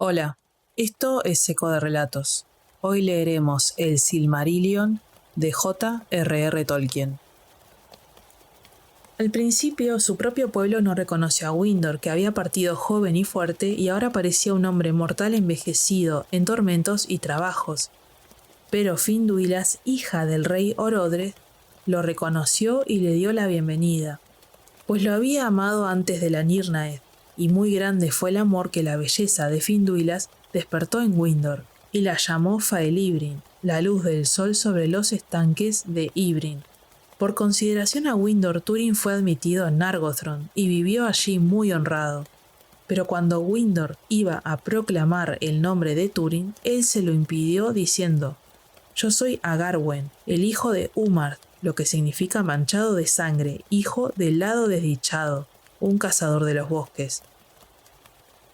Hola, esto es Eco de Relatos. Hoy leeremos El Silmarillion de J.R.R. Tolkien. Al principio, su propio pueblo no reconoció a Windor, que había partido joven y fuerte y ahora parecía un hombre mortal envejecido, en tormentos y trabajos. Pero Finduilas, hija del rey Orodred, lo reconoció y le dio la bienvenida, pues lo había amado antes de la Nirnaeth, y muy grande fue el amor que la belleza de Finduilas despertó en Windor, y la llamó Faelibrin, la luz del sol sobre los estanques de Ibrin. Por consideración a Windor, Túrin fue admitido en Nargothrond y vivió allí muy honrado. Pero cuando Windor iba a proclamar el nombre de Túrin, él se lo impidió diciendo: «Yo soy Agarwen, el hijo de Umar», lo que significa manchado de sangre, hijo del lado desdichado, un cazador de los bosques.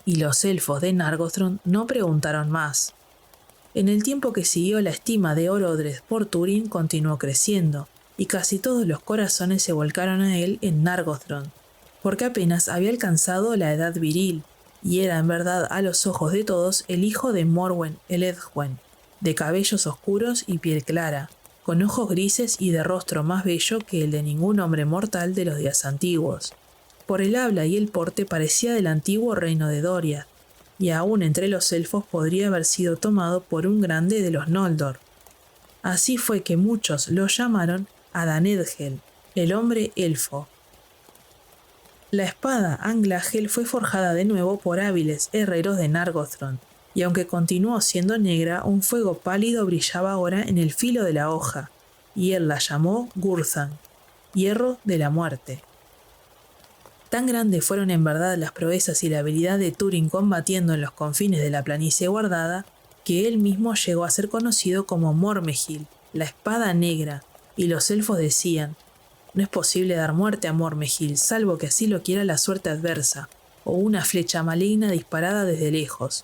Y los elfos de Nargothrond no preguntaron más. En el tiempo que siguió, la estima de Orodred por Túrin continuó creciendo, y casi todos los corazones se volcaron a él en Nargothrond, porque apenas había alcanzado la edad viril, y era en verdad a los ojos de todos el hijo de Morwen el Edhwen, de cabellos oscuros y piel clara, con ojos grises y de rostro más bello que el de ningún hombre mortal de los días antiguos. Por el habla y el porte parecía del antiguo reino de Doriath, y aún entre los elfos podría haber sido tomado por un grande de los Noldor. Así fue que muchos lo llamaron Adanedhel, el hombre elfo. La espada Anglahel fue forjada de nuevo por hábiles herreros de Nargothrond, y aunque continuó siendo negra, un fuego pálido brillaba ahora en el filo de la hoja, y él la llamó Gurthanc, hierro de la muerte. Tan grandes fueron en verdad las proezas y la habilidad de Túrin combatiendo en los confines de la planicie guardada, que él mismo llegó a ser conocido como Mormegil, la espada negra, y los elfos decían: «No es posible dar muerte a Mormegil, salvo que así lo quiera la suerte adversa, o una flecha maligna disparada desde lejos».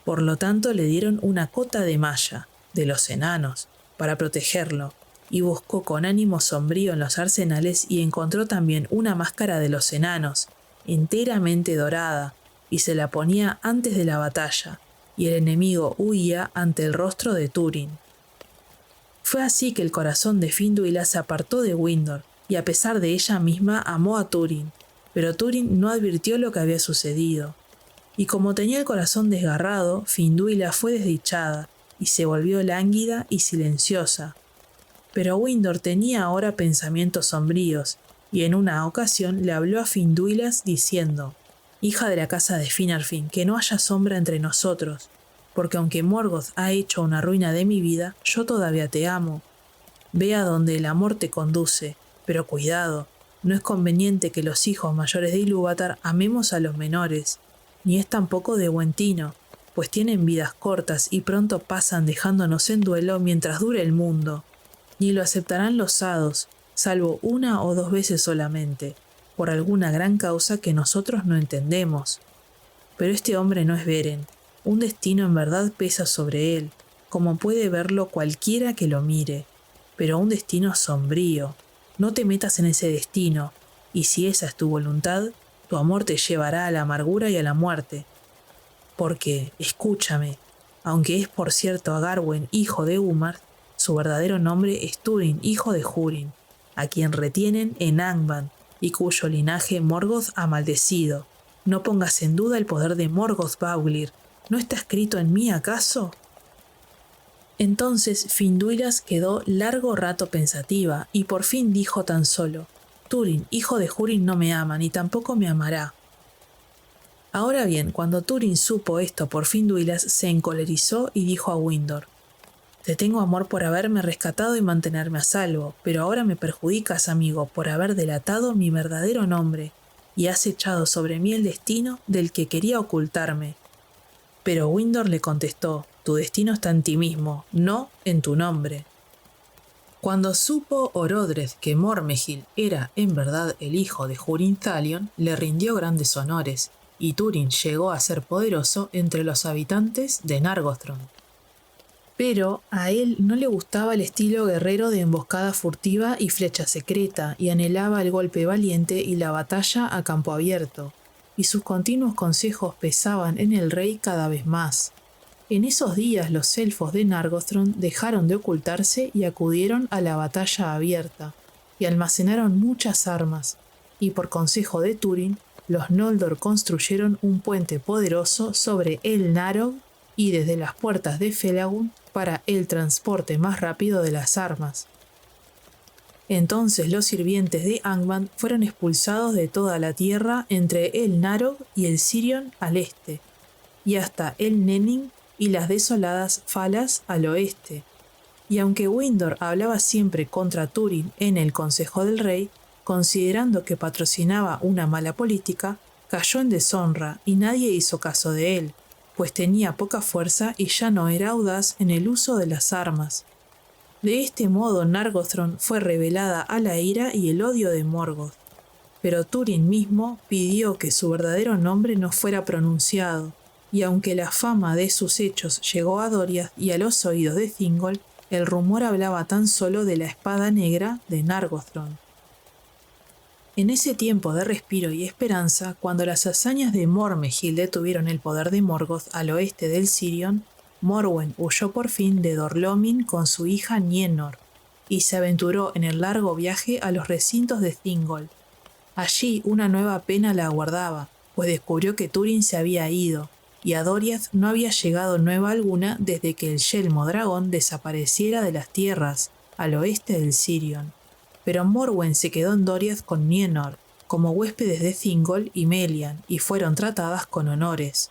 Por lo tanto le dieron una cota de malla, de los enanos, para protegerlo, y buscó con ánimo sombrío en los arsenales y encontró también una máscara de los enanos, enteramente dorada, y se la ponía antes de la batalla, y el enemigo huía ante el rostro de Túrin. Fue así que el corazón de Finduilas se apartó de Windor, y a pesar de ella misma amó a Túrin, pero Túrin no advirtió lo que había sucedido. Y como tenía el corazón desgarrado, Finduilas fue desdichada, y se volvió lánguida y silenciosa. Pero Windor tenía ahora pensamientos sombríos, y en una ocasión le habló a Finduilas diciendo: «Hija de la casa de Finarfin, que no haya sombra entre nosotros, porque aunque Morgoth ha hecho una ruina de mi vida, yo todavía te amo. Ve a donde el amor te conduce, pero cuidado, no es conveniente que los hijos mayores de Ilúvatar amemos a los menores, ni es tampoco de buen tino, pues tienen vidas cortas y pronto pasan dejándonos en duelo mientras dure el mundo. Ni lo aceptarán los hados, salvo una o dos veces solamente, por alguna gran causa que nosotros no entendemos. Pero este hombre no es Beren. Un destino en verdad pesa sobre él, como puede verlo cualquiera que lo mire, pero un destino sombrío. No te metas en ese destino, y si esa es tu voluntad, tu amor te llevará a la amargura y a la muerte. Porque, escúchame, aunque es por cierto Agarwen, hijo de Umar, su verdadero nombre es Túrin, hijo de Húrin, a quien retienen en Angband, y cuyo linaje Morgoth ha maldecido. No pongas en duda el poder de Morgoth Bauglir. ¿No está escrito en mí, acaso?». Entonces Finduilas quedó largo rato pensativa, y por fin dijo tan solo: «Túrin, hijo de Húrin, no me ama, ni tampoco me amará». Ahora bien, cuando Túrin supo esto por Finduilas, se encolerizó y dijo a Windor: «Te tengo amor por haberme rescatado y mantenerme a salvo, pero ahora me perjudicas, amigo, por haber delatado mi verdadero nombre, y has echado sobre mí el destino del que quería ocultarme». Pero Windor le contestó: «Tu destino está en ti mismo, no en tu nombre». Cuando supo Orodred que Mormegil era en verdad el hijo de Húrin Thalion, le rindió grandes honores, y Túrin llegó a ser poderoso entre los habitantes de Nargothrond. Pero a él no le gustaba el estilo guerrero de emboscada furtiva y flecha secreta, y anhelaba el golpe valiente y la batalla a campo abierto. y sus continuos consejos pesaban en el rey cada vez más. En esos días los elfos de Nargothrond dejaron de ocultarse y acudieron a la batalla abierta, y almacenaron muchas armas, y por consejo de Túrin, los Noldor construyeron un puente poderoso sobre el Narog y desde las puertas de Felagund para el transporte más rápido de las armas. Entonces los sirvientes de Angband fueron expulsados de toda la tierra entre el Narog y el Sirion al este, y hasta el Nenning y las desoladas Falas al oeste. Y aunque Windor hablaba siempre contra Túrin en el Consejo del Rey, considerando que patrocinaba una mala política, cayó en deshonra y nadie hizo caso de él, pues tenía poca fuerza y ya no era audaz en el uso de las armas. De este modo Nargothrond fue revelada a la ira y el odio de Morgoth, pero Túrin mismo pidió que su verdadero nombre no fuera pronunciado, y aunque la fama de sus hechos llegó a Doriath y a los oídos de Thingol, el rumor hablaba tan solo de la espada negra de Nargothrond. En ese tiempo de respiro y esperanza, cuando las hazañas de Mormegil detuvieron el poder de Morgoth al oeste del Sirion, Morwen huyó por fin de Dor-lómin con su hija Nienor, y se aventuró en el largo viaje a los recintos de Thingol. Allí una nueva pena la aguardaba, pues descubrió que Túrin se había ido, y a Doriath no había llegado nueva alguna desde que el yelmo dragón desapareciera de las tierras al oeste del Sirion. Pero Morwen se quedó en Doriath con Nienor, como huéspedes de Thingol y Melian, y fueron tratadas con honores.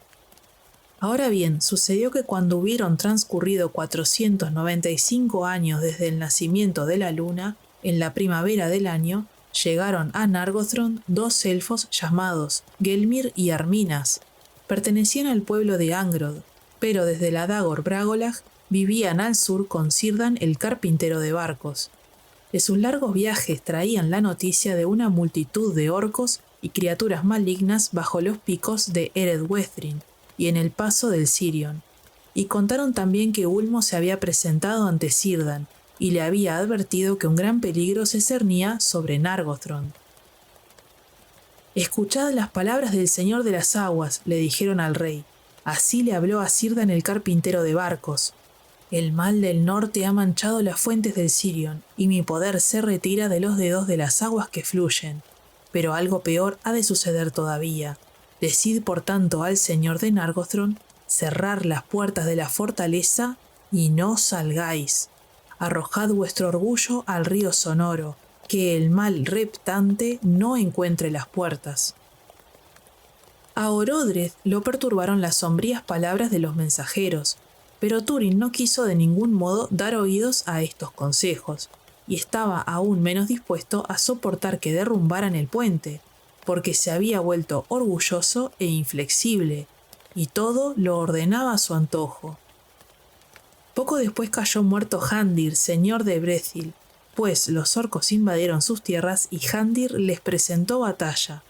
Ahora bien, sucedió que cuando hubieron transcurrido 495 años desde el nacimiento de la luna, en la primavera del año, llegaron a Nargothrond dos elfos llamados Gelmir y Arminas. Pertenecían al pueblo de Angrod, pero desde la Dagor Bragollach vivían al sur con Círdan el carpintero de barcos. De sus largos viajes traían la noticia de una multitud de orcos y criaturas malignas bajo los picos de Eredwethrin y en el paso del Sirion, y contaron también que Ulmo se había presentado ante Círdan y le había advertido que un gran peligro se cernía sobre Nargothrond. «Escuchad las palabras del Señor de las Aguas», le dijeron al rey. Así le habló a Círdan el carpintero de barcos. «El mal del norte ha manchado las fuentes del Sirion, y mi poder se retira de los dedos de las aguas que fluyen. Pero algo peor ha de suceder todavía. Decid por tanto al señor de Nargothrond cerrar las puertas de la fortaleza y no salgáis. Arrojad vuestro orgullo al río Sonoro, que el mal reptante no encuentre las puertas». A Orodreth lo perturbaron las sombrías palabras de los mensajeros, pero Túrin no quiso de ningún modo dar oídos a estos consejos, y estaba aún menos dispuesto a soportar que derrumbaran el puente, porque se había vuelto orgulloso e inflexible, y todo lo ordenaba a su antojo. Poco después cayó muerto Handir, señor de Brethil, pues los orcos invadieron sus tierras y Handir les presentó batalla.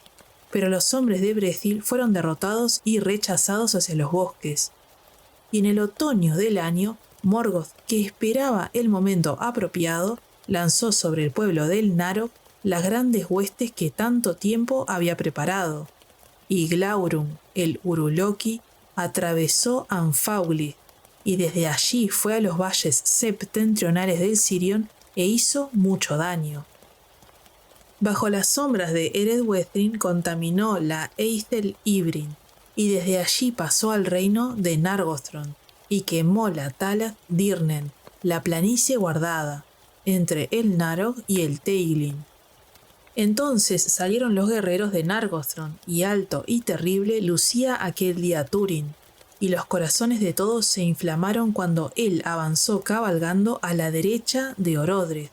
Pero los hombres de Brethil fueron derrotados y rechazados hacia los bosques. Y en el otoño del año, Morgoth, que esperaba el momento apropiado, lanzó sobre el pueblo del Narog las grandes huestes que tanto tiempo había preparado. Y Glaurung, el Uruloki, atravesó Anfaugli, y desde allí fue a los valles septentrionales del Sirion e hizo mucho daño. Bajo las sombras de Eredwethrin contaminó la Eithel Ibrin, y desde allí pasó al reino de Nargothrond, y quemó la Talath Dirnen, la planicie guardada, entre el Narog y el Teiglin. Entonces salieron los guerreros de Nargothrond, y alto y terrible lucía aquel día Túrin, y los corazones de todos se inflamaron cuando él avanzó cabalgando a la derecha de Orodreth.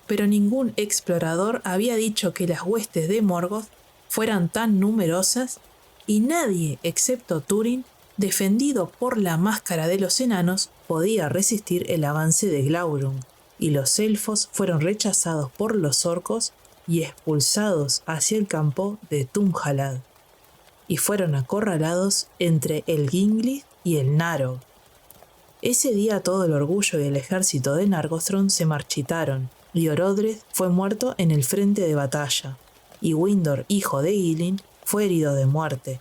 Pero ningún explorador había dicho que las huestes de Morgoth fueran tan numerosas, y nadie, excepto Túrin, defendido por la máscara de los enanos, podía resistir el avance de Glaurung, y los elfos fueron rechazados por los orcos y expulsados hacia el campo de Tumjalad, y fueron acorralados entre el Ginglis y el Narog. Ese día todo el orgullo y el ejército de Nargothrond se marchitaron, y Orodreth fue muerto en el frente de batalla, y Windor, hijo de Ilin, fue herido de muerte.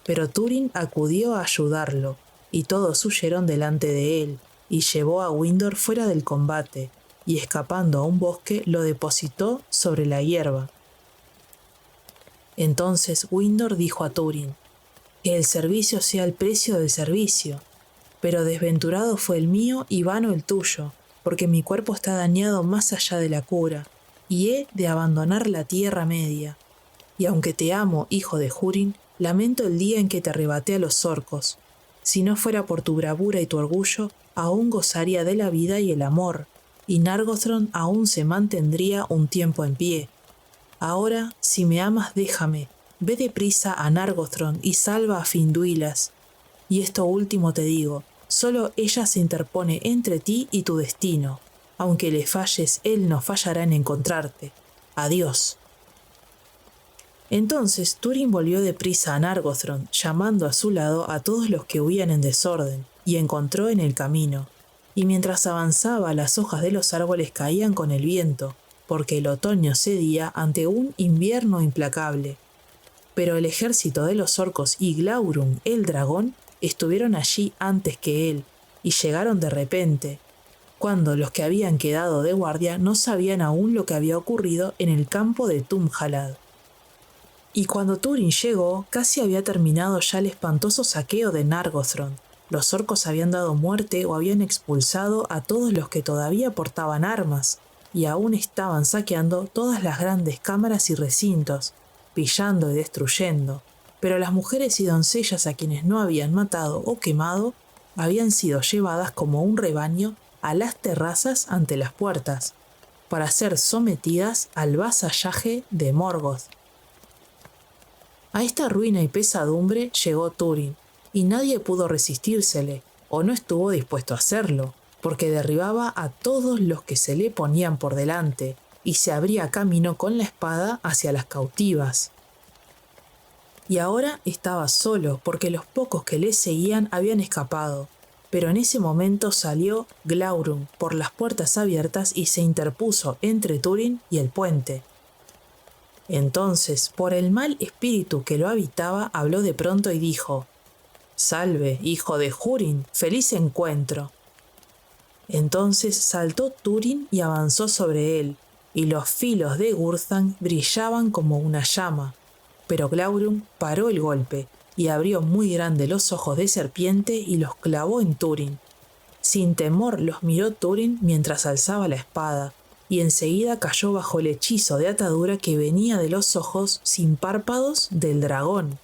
Pero Túrin acudió a ayudarlo, y todos huyeron delante de él, y llevó a Windor fuera del combate, y escapando a un bosque lo depositó sobre la hierba. Entonces Windor dijo a Túrin: que el servicio sea el precio del servicio, pero desventurado fue el mío y vano el tuyo, porque mi cuerpo está dañado más allá de la cura, y he de abandonar la Tierra Media. Y aunque te amo, hijo de Húrin, lamento el día en que te arrebaté a los orcos. Si no fuera por tu bravura y tu orgullo, aún gozaría de la vida y el amor, y Nargothrond aún se mantendría un tiempo en pie. Ahora, si me amas, déjame, ve deprisa a Nargothrond y salva a Finduilas. Y esto último te digo, solo ella se interpone entre ti y tu destino. Aunque le falles, él no fallará en encontrarte. Adiós. Entonces Túrin volvió deprisa a Nargothrond, llamando a su lado a todos los que huían en desorden, y encontró en el camino. Y mientras avanzaba, las hojas de los árboles caían con el viento, porque el otoño cedía ante un invierno implacable. Pero el ejército de los orcos y Glaurung, el dragón, estuvieron allí antes que él, y llegaron de repente, cuando los que habían quedado de guardia no sabían aún lo que había ocurrido en el campo de Tumjalad. Y cuando Túrin llegó, casi había terminado ya el espantoso saqueo de Nargothrond. Los orcos habían dado muerte o habían expulsado a todos los que todavía portaban armas, y aún estaban saqueando todas las grandes cámaras y recintos, pillando y destruyendo. Pero las mujeres y doncellas a quienes no habían matado o quemado habían sido llevadas como un rebaño a las terrazas ante las puertas, para ser sometidas al vasallaje de Morgoth. A esta ruina y pesadumbre llegó Túrin, y nadie pudo resistírsele, o no estuvo dispuesto a hacerlo, porque derribaba a todos los que se le ponían por delante, y se abría camino con la espada hacia las cautivas. Y ahora estaba solo, porque los pocos que le seguían habían escapado, pero en ese momento salió Glaurung por las puertas abiertas y se interpuso entre Túrin y el puente. Entonces, por el mal espíritu que lo habitaba, habló de pronto y dijo: «Salve, hijo de Húrin, feliz encuentro». Entonces saltó Túrin y avanzó sobre él, y los filos de Gurthang brillaban como una llama. Pero Glaurung paró el golpe, y abrió muy grande los ojos de serpiente y los clavó en Túrin. Sin temor los miró Túrin mientras alzaba la espada, y enseguida cayó bajo el hechizo de atadura que venía de los ojos sin párpados del dragón,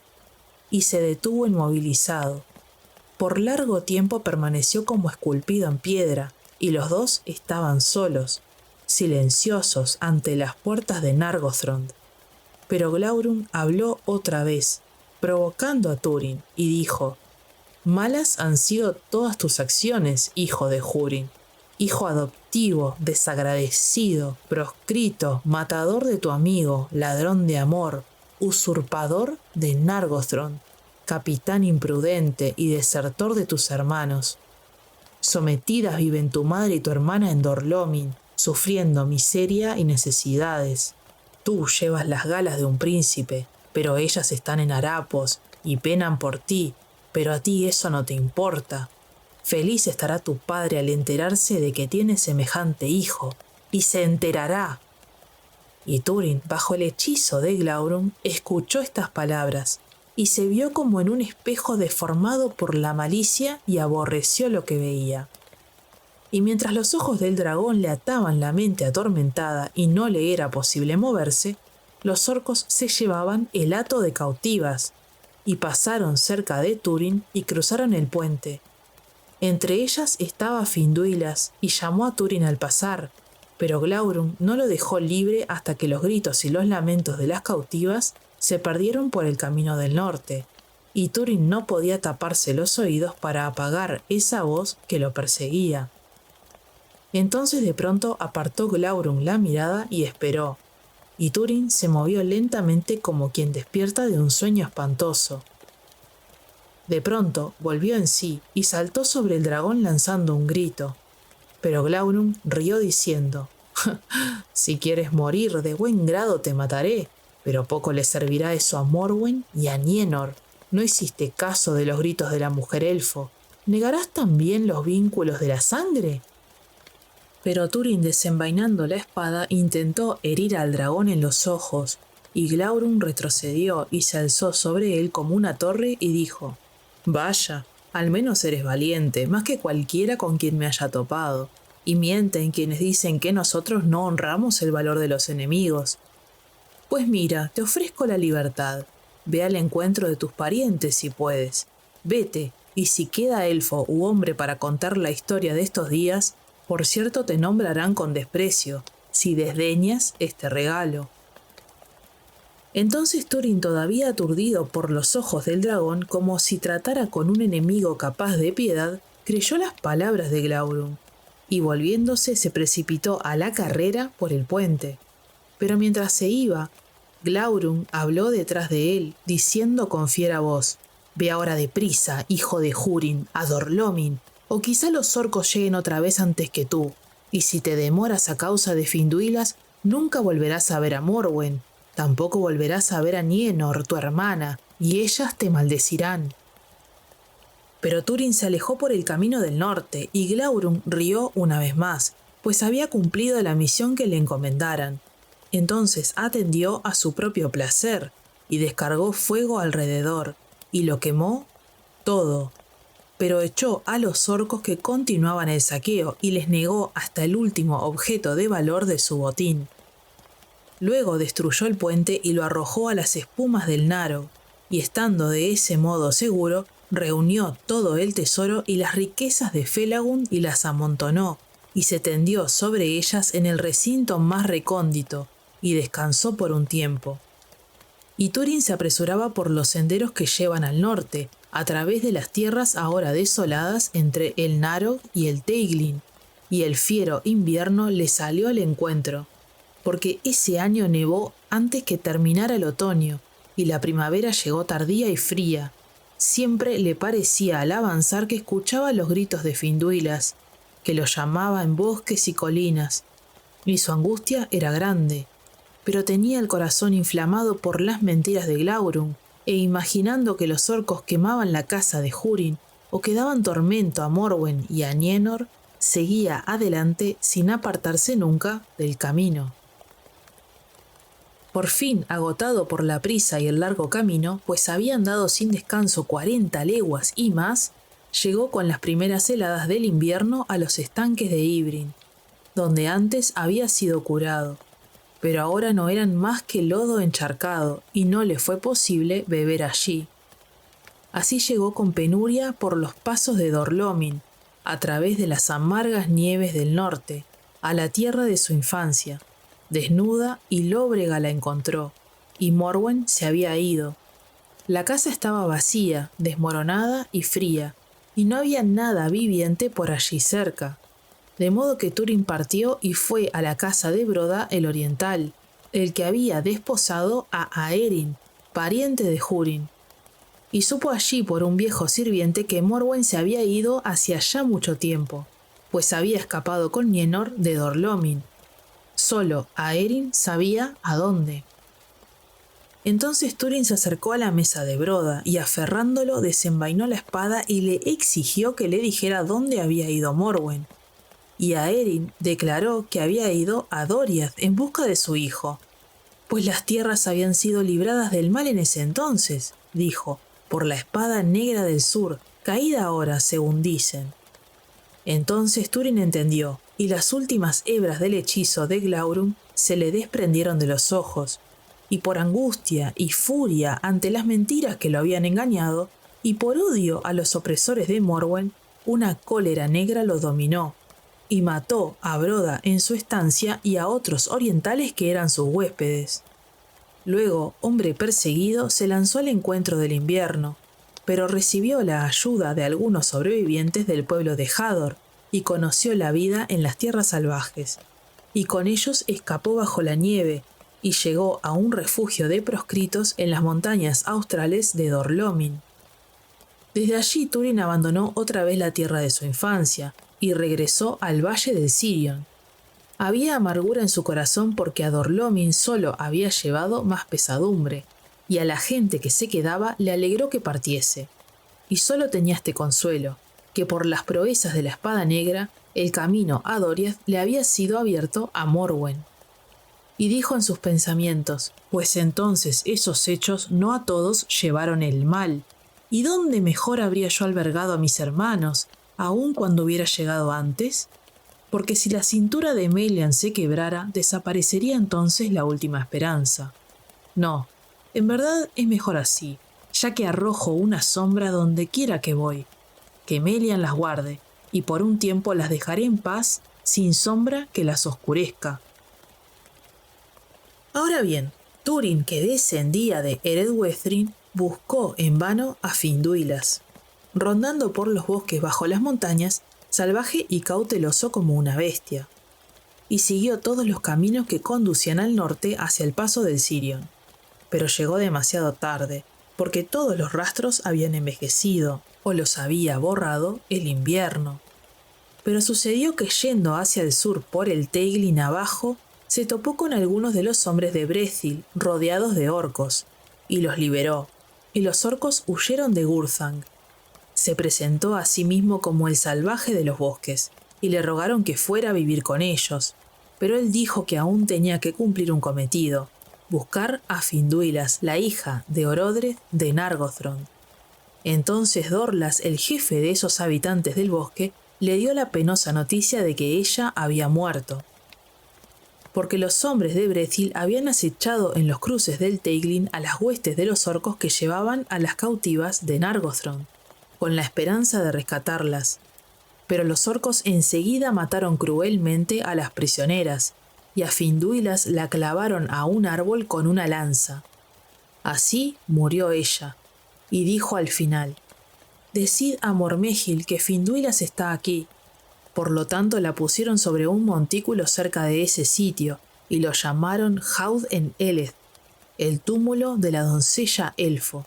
y se detuvo inmovilizado. Por largo tiempo permaneció como esculpido en piedra, y los dos estaban solos, silenciosos ante las puertas de Nargothrond. Pero Glaurung habló otra vez, provocando a Túrin, y dijo: «Malas han sido todas tus acciones, hijo de Húrin, hijo adoptivo, desagradecido, proscrito, matador de tu amigo, ladrón de amor, usurpador de Nargothrond, capitán imprudente y desertor de tus hermanos. Sometidas viven tu madre y tu hermana en Dor-lómin, sufriendo miseria y necesidades. Tú llevas las galas de un príncipe, pero ellas están en harapos y penan por ti, pero a ti eso no te importa. Feliz estará tu padre al enterarse de que tiene semejante hijo, y se enterará». Y Túrin, bajo el hechizo de Glaurung, escuchó estas palabras, y se vio como en un espejo deformado por la malicia y aborreció lo que veía. Y mientras los ojos del dragón le ataban la mente atormentada y no le era posible moverse, los orcos se llevaban el hato de cautivas, y pasaron cerca de Túrin y cruzaron el puente. Entre ellas estaba Finduilas, y llamó a Túrin al pasar, pero Glaurung no lo dejó libre hasta que los gritos y los lamentos de las cautivas se perdieron por el camino del norte, y Túrin no podía taparse los oídos para apagar esa voz que lo perseguía. Entonces de pronto apartó Glaurung la mirada y esperó, y Túrin se movió lentamente como quien despierta de un sueño espantoso. De pronto volvió en sí y saltó sobre el dragón lanzando un grito, pero Glaurung rió diciendo: «Si quieres morir, de buen grado te mataré, Pero poco le servirá eso a Morwen y a Nienor. ¿No hiciste caso de los gritos de la mujer elfo? ¿Negarás también los vínculos de la sangre? Pero Túrin, desenvainando la espada, intentó herir al dragón en los ojos, y Glaurung retrocedió y se alzó sobre él como una torre y dijo: «Vaya, al menos eres valiente, más que cualquiera con quien me haya topado, y mienten quienes dicen que nosotros no honramos el valor de los enemigos. Pues mira, te ofrezco la libertad. Ve al encuentro de tus parientes si puedes. Vete, y si queda elfo u hombre para contar la historia de estos días, por cierto te nombrarán con desprecio, si desdeñas este regalo». Entonces Túrin, todavía aturdido por los ojos del dragón, como si tratara con un enemigo capaz de piedad, creyó las palabras de Glaurung, y volviéndose se precipitó a la carrera por el puente. Pero mientras se iba, Glaurung habló detrás de él, diciendo con fiera voz: «Ve ahora deprisa, hijo de Húrin, a Dor-lómin, o quizá los orcos lleguen otra vez antes que tú, y si te demoras a causa de Finduilas, nunca volverás a ver a Morwen, tampoco volverás a ver a Nienor, tu hermana, y ellas te maldecirán». Pero Túrin se alejó por el camino del norte, y Glaurung rió una vez más, pues había cumplido la misión que le encomendaran. Entonces atendió a su propio placer, y descargó fuego alrededor, y lo quemó todo, pero echó a los orcos que continuaban el saqueo y les negó hasta el último objeto de valor de su botín. Luego destruyó el puente y lo arrojó a las espumas del Naro, y estando de ese modo seguro, reunió todo el tesoro y las riquezas de Felagund y las amontonó, y se tendió sobre ellas en el recinto más recóndito, y descansó por un tiempo. Y Túrin se apresuraba por los senderos que llevan al norte, a través de las tierras ahora desoladas entre el Naro y el Teiglin, y el fiero invierno le salió al encuentro, porque ese año nevó antes que terminara el otoño, y la primavera llegó tardía y fría. Siempre le parecía al avanzar que escuchaba los gritos de Finduilas, que lo llamaba en bosques y colinas, y su angustia era grande, pero tenía el corazón inflamado por las mentiras de Glaurung, e imaginando que los orcos quemaban la casa de Húrin o que daban tormento a Morwen y a Nienor, seguía adelante sin apartarse nunca del camino. Por fin, agotado por la prisa y el largo camino, pues había andado sin descanso 40 leguas y más, llegó con las primeras heladas del invierno a los estanques de Ybrin, donde antes había sido curado, pero ahora no eran más que lodo encharcado y no le fue posible beber allí. Así llegó con penuria por los pasos de Dor-lómin, a través de las amargas nieves del norte, a la tierra de su infancia. Desnuda y lóbrega la encontró, y Morwen se había ido. La casa estaba vacía, desmoronada y fría, y no había nada viviente por allí cerca. De modo que Túrin partió y fue a la casa de Broda el oriental, el que había desposado a Aerin, pariente de Húrin, y supo allí por un viejo sirviente que Morwen se había ido hacía ya mucho tiempo, pues había escapado con Nienor de Dor-lómin. Solo Aerin sabía a dónde. Entonces Túrin se acercó a la mesa de Broda y, aferrándolo, desenvainó la espada y le exigió que le dijera dónde había ido Morwen. Y Aerin declaró que había ido a Doriath en busca de su hijo, pues las tierras habían sido libradas del mal en ese entonces, dijo, por la espada negra del sur, caída ahora, según dicen. Entonces Túrin entendió, y las últimas hebras del hechizo de Glaurung se le desprendieron de los ojos, y por angustia y furia ante las mentiras que lo habían engañado, y por odio a los opresores de Morwen, una cólera negra lo dominó, y mató a Broda en su estancia y a otros orientales que eran sus huéspedes. Luego, hombre perseguido, se lanzó al encuentro del invierno, pero recibió la ayuda de algunos sobrevivientes del pueblo de Hador y conoció la vida en las tierras salvajes, y con ellos escapó bajo la nieve y llegó a un refugio de proscritos en las montañas australes de Dor-lómin. Desde allí Túrin abandonó otra vez la tierra de su infancia y regresó al valle del Sirion. Había amargura en su corazón porque a Dorlomin solo había llevado más pesadumbre, y a la gente que se quedaba le alegró que partiese. Y solo tenía este consuelo, que por las proezas de la espada negra, el camino a Doriath le había sido abierto a Morwen. Y dijo en sus pensamientos, pues entonces esos hechos no a todos llevaron el mal. ¿Y dónde mejor habría yo albergado a mis hermanos, aun cuando hubiera llegado antes? Porque si la cintura de Melian se quebrara, desaparecería entonces la última esperanza. No, en verdad es mejor así, ya que arrojo una sombra donde quiera que voy. Que Melian las guarde, y por un tiempo las dejaré en paz, sin sombra que las oscurezca. Ahora bien, Túrin, que descendía de Eredwethrin, buscó en vano a Finduilas. Rondando por los bosques bajo las montañas, salvaje y cauteloso como una bestia. Y siguió todos los caminos que conducían al norte hacia el paso del Sirion. Pero llegó demasiado tarde, porque todos los rastros habían envejecido, o los había borrado el invierno. Pero sucedió que yendo hacia el sur por el Teiglin abajo, se topó con algunos de los hombres de Brethil rodeados de orcos, y los liberó, y los orcos huyeron de Gurthang. Se presentó a sí mismo como el salvaje de los bosques, y le rogaron que fuera a vivir con ellos, pero él dijo que aún tenía que cumplir un cometido, buscar a Finduilas, la hija de Orodreth de Nargothrond. Entonces Dorlas, el jefe de esos habitantes del bosque, le dio la penosa noticia de que ella había muerto, porque los hombres de Brethil habían acechado en los cruces del Teiglin a las huestes de los orcos que llevaban a las cautivas de Nargothrond, con la esperanza de rescatarlas. Pero los orcos enseguida mataron cruelmente a las prisioneras, y a Finduilas la clavaron a un árbol con una lanza. Así murió ella, y dijo al final, «Decid a Mormegil que Finduilas está aquí». Por lo tanto la pusieron sobre un montículo cerca de ese sitio, y lo llamaron Haud en Eleth, el túmulo de la doncella elfo.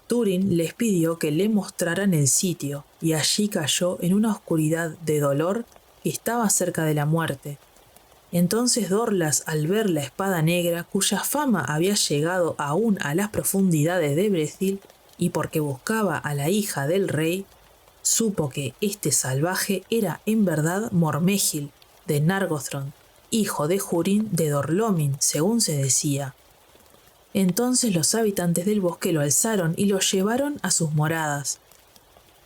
Túrin les pidió que le mostraran el sitio, y allí cayó en una oscuridad de dolor que estaba cerca de la muerte. Entonces Dorlas, al ver la espada negra, cuya fama había llegado aún a las profundidades de Brethil, y porque buscaba a la hija del rey, supo que este salvaje era en verdad Mormegil, de Nargothrond, hijo de Húrin de Dorlomin, según se decía. Entonces los habitantes del bosque lo alzaron y lo llevaron a sus moradas.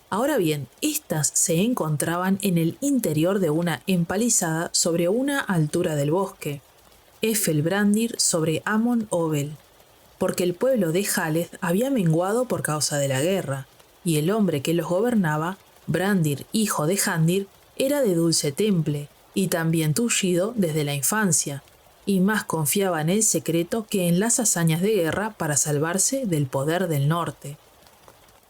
Ahora bien, estas se encontraban en el interior de una empalizada sobre una altura del bosque, Efelbrandir sobre Amon Obel, porque el pueblo de Jaleth había menguado por causa de la guerra, y el hombre que los gobernaba, Brandir, hijo de Handir, era de dulce temple, y también tullido desde la infancia, y más confiaba en el secreto que en las hazañas de guerra para salvarse del poder del norte.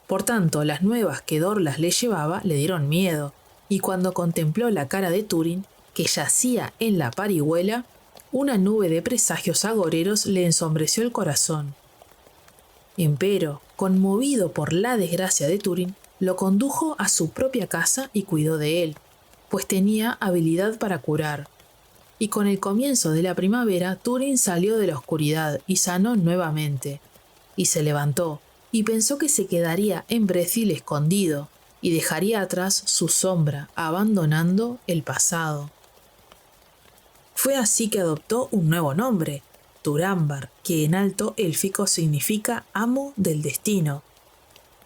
Por tanto, las nuevas que Dorlas le llevaba le dieron miedo, y cuando contempló la cara de Túrin, que yacía en la parihuela, una nube de presagios agoreros le ensombreció el corazón. Empero, conmovido por la desgracia de Túrin, lo condujo a su propia casa y cuidó de él, pues tenía habilidad para curar. Y con el comienzo de la primavera, Túrin salió de la oscuridad y sanó nuevamente. Y se levantó, y pensó que se quedaría en Brethil escondido, y dejaría atrás su sombra, abandonando el pasado. Fue así que adoptó un nuevo nombre, Turambar, que en alto élfico significa amo del destino,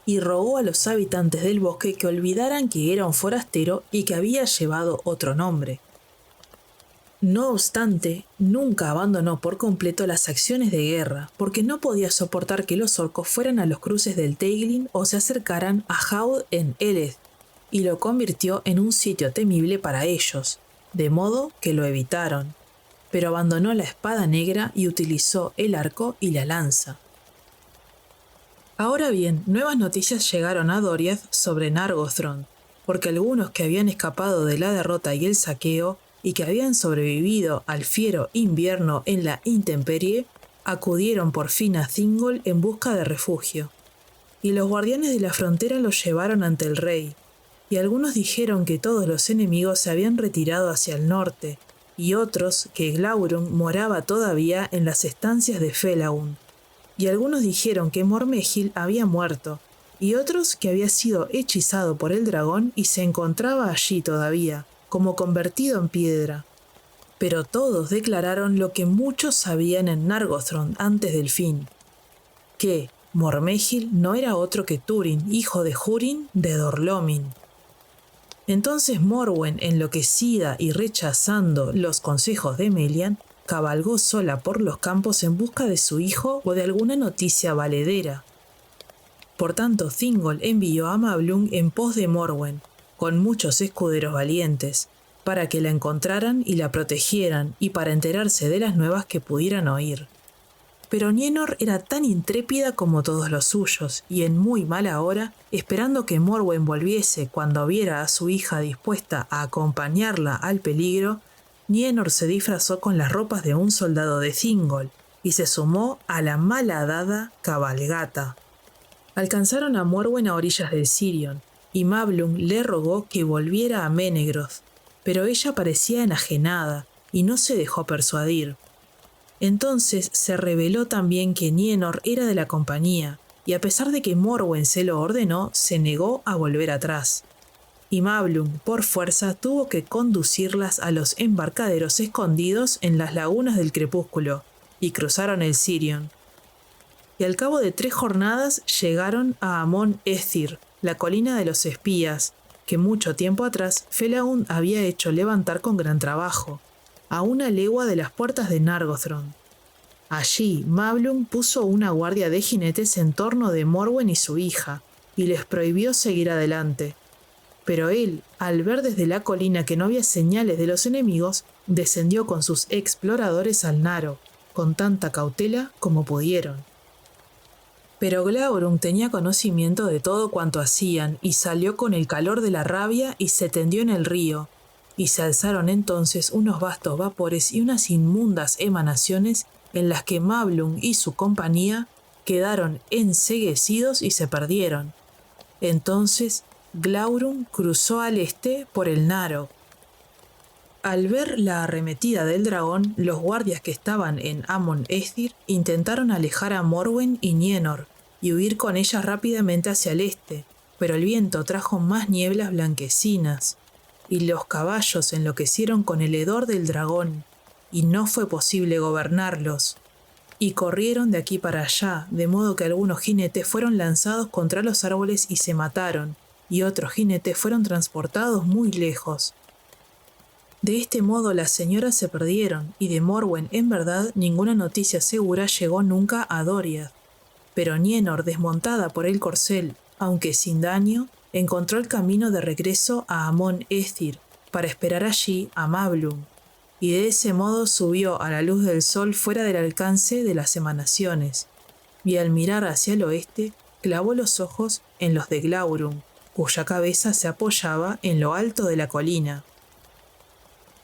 y rogó a los habitantes del bosque que olvidaran que era un forastero y que había llevado otro nombre. No obstante, nunca abandonó por completo las acciones de guerra, porque no podía soportar que los orcos fueran a los cruces del Teiglin o se acercaran a Haud en Eleth, y lo convirtió en un sitio temible para ellos, de modo que lo evitaron, pero abandonó la espada negra y utilizó el arco y la lanza. Ahora bien, nuevas noticias llegaron a Doriath sobre Nargothrond, porque algunos que habían escapado de la derrota y el saqueo, y que habían sobrevivido al fiero invierno en la intemperie, acudieron por fin a Thingol en busca de refugio. Y los guardianes de la frontera los llevaron ante el rey, y algunos dijeron que todos los enemigos se habían retirado hacia el norte, y otros que Glaurung moraba todavía en las estancias de Felagund, y algunos dijeron que Mormegil había muerto, y otros que había sido hechizado por el dragón y se encontraba allí todavía, como convertido en piedra. Pero todos declararon lo que muchos sabían en Nargothrond antes del fin, que Mormegil no era otro que Túrin, hijo de Húrin de Dor-lómin. Entonces Morwen, enloquecida y rechazando los consejos de Melian, cabalgó sola por los campos en busca de su hijo o de alguna noticia valedera. Por tanto, Thingol envió a Mablung en pos de Morwen, con muchos escuderos valientes, para que la encontraran y la protegieran y para enterarse de las nuevas que pudieran oír. Pero Nienor era tan intrépida como todos los suyos, y en muy mala hora, esperando que Morwen volviese cuando viera a su hija dispuesta a acompañarla al peligro, Nienor se disfrazó con las ropas de un soldado de Thingol y se sumó a la malhadada cabalgata. Alcanzaron a Morwen a orillas del Sirion, y Mablung le rogó que volviera a Menegroth, pero ella parecía enajenada y no se dejó persuadir. Entonces se reveló también que Nienor era de la compañía, y a pesar de que Morwen se lo ordenó, se negó a volver atrás. Y Mablung, por fuerza, tuvo que conducirlas a los embarcaderos escondidos en las lagunas del crepúsculo, y cruzaron el Sirion. Y al cabo de 3 jornadas llegaron a Amon Ethir, la colina de los espías, que mucho tiempo atrás Felagund había hecho levantar con gran trabajo, a 1 legua de las puertas de Nargothrond. Allí Mablung puso una guardia de jinetes en torno de Morwen y su hija, y les prohibió seguir adelante. Pero él, al ver desde la colina que no había señales de los enemigos, descendió con sus exploradores al Naro, con tanta cautela como pudieron. Pero Glaurung tenía conocimiento de todo cuanto hacían, y salió con el calor de la rabia y se tendió en el río, y se alzaron entonces unos vastos vapores y unas inmundas emanaciones en las que Mablung y su compañía quedaron enceguecidos y se perdieron. Entonces Glaurung cruzó al este por el Naro. Al ver la arremetida del dragón, los guardias que estaban en Amon Ethir intentaron alejar a Morwen y Nienor y huir con ellas rápidamente hacia el este, pero el viento trajo más nieblas blanquecinas, y los caballos enloquecieron con el hedor del dragón, y no fue posible gobernarlos, y corrieron de aquí para allá, de modo que algunos jinetes fueron lanzados contra los árboles y se mataron, y otros jinetes fueron transportados muy lejos. De este modo las señoras se perdieron, y de Morwen en verdad ninguna noticia segura llegó nunca a Doriath. Pero Nienor, desmontada por el corcel, aunque sin daño, encontró el camino de regreso a Amon Ethir para esperar allí a Mablung, y de ese modo subió a la luz del sol fuera del alcance de las emanaciones, y al mirar hacia el oeste clavó los ojos en los de Glaurung, cuya cabeza se apoyaba en lo alto de la colina.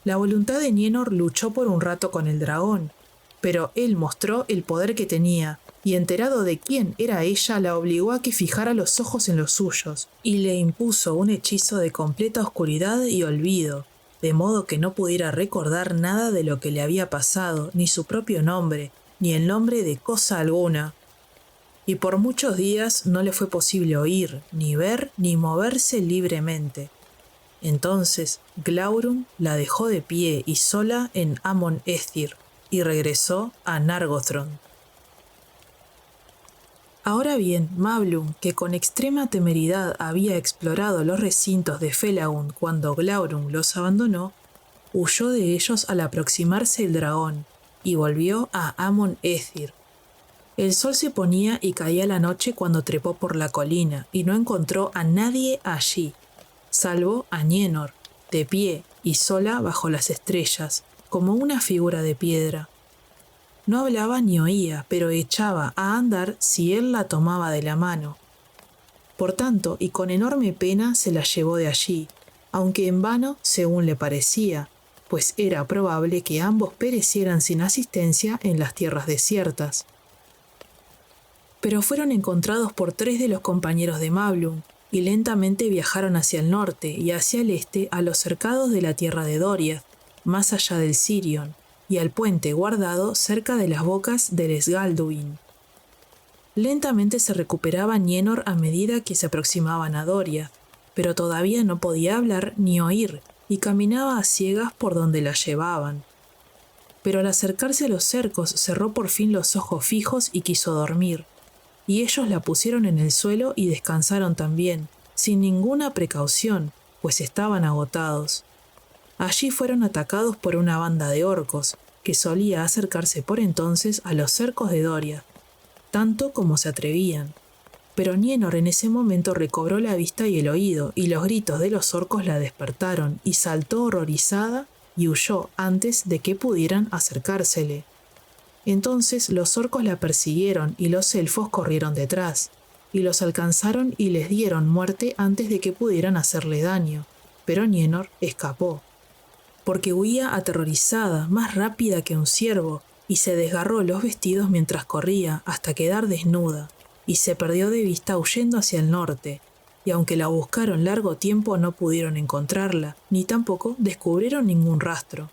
La voluntad de Nienor luchó por un rato con el dragón, pero él mostró el poder que tenía, y enterado de quién era ella, la obligó a que fijara los ojos en los suyos, y le impuso un hechizo de completa oscuridad y olvido, de modo que no pudiera recordar nada de lo que le había pasado, ni su propio nombre, ni el nombre de cosa alguna. Y por muchos días no le fue posible oír, ni ver, ni moverse libremente. Entonces Glaurung la dejó de pie y sola en Amon Ethir, y regresó a Nargothrond. Ahora bien, Mablung, que con extrema temeridad había explorado los recintos de Felagund cuando Glaurung los abandonó, huyó de ellos al aproximarse el dragón, y volvió a Amon Ethir. El sol se ponía y caía la noche cuando trepó por la colina, y no encontró a nadie allí, salvo a Nienor, de pie y sola bajo las estrellas, como una figura de piedra. No hablaba ni oía, pero echaba a andar si él la tomaba de la mano. Por tanto, y con enorme pena se la llevó de allí, aunque en vano según le parecía, pues era probable que ambos perecieran sin asistencia en las tierras desiertas. Pero fueron encontrados por 3 de los compañeros de Mablung, y lentamente viajaron hacia el norte y hacia el este a los cercados de la tierra de Doriath, más allá del Sirion, y al puente guardado cerca de las bocas del Sgalduin. Lentamente se recuperaba Nienor a medida que se aproximaban a Doriath, pero todavía no podía hablar ni oír, y caminaba a ciegas por donde la llevaban. Pero al acercarse a los cercos cerró por fin los ojos fijos y quiso dormir, y ellos la pusieron en el suelo y descansaron también, sin ninguna precaución, pues estaban agotados. Allí fueron atacados por una banda de orcos, que solía acercarse por entonces a los cercos de Doriath, tanto como se atrevían. Pero Nienor en ese momento recobró la vista y el oído, y los gritos de los orcos la despertaron, y saltó horrorizada y huyó antes de que pudieran acercársele. Entonces los orcos la persiguieron y los elfos corrieron detrás, y los alcanzaron y les dieron muerte antes de que pudieran hacerle daño, pero Nienor escapó, porque huía aterrorizada, más rápida que un ciervo, y se desgarró los vestidos mientras corría hasta quedar desnuda, y se perdió de vista huyendo hacia el norte, y aunque la buscaron largo tiempo no pudieron encontrarla, ni tampoco descubrieron ningún rastro.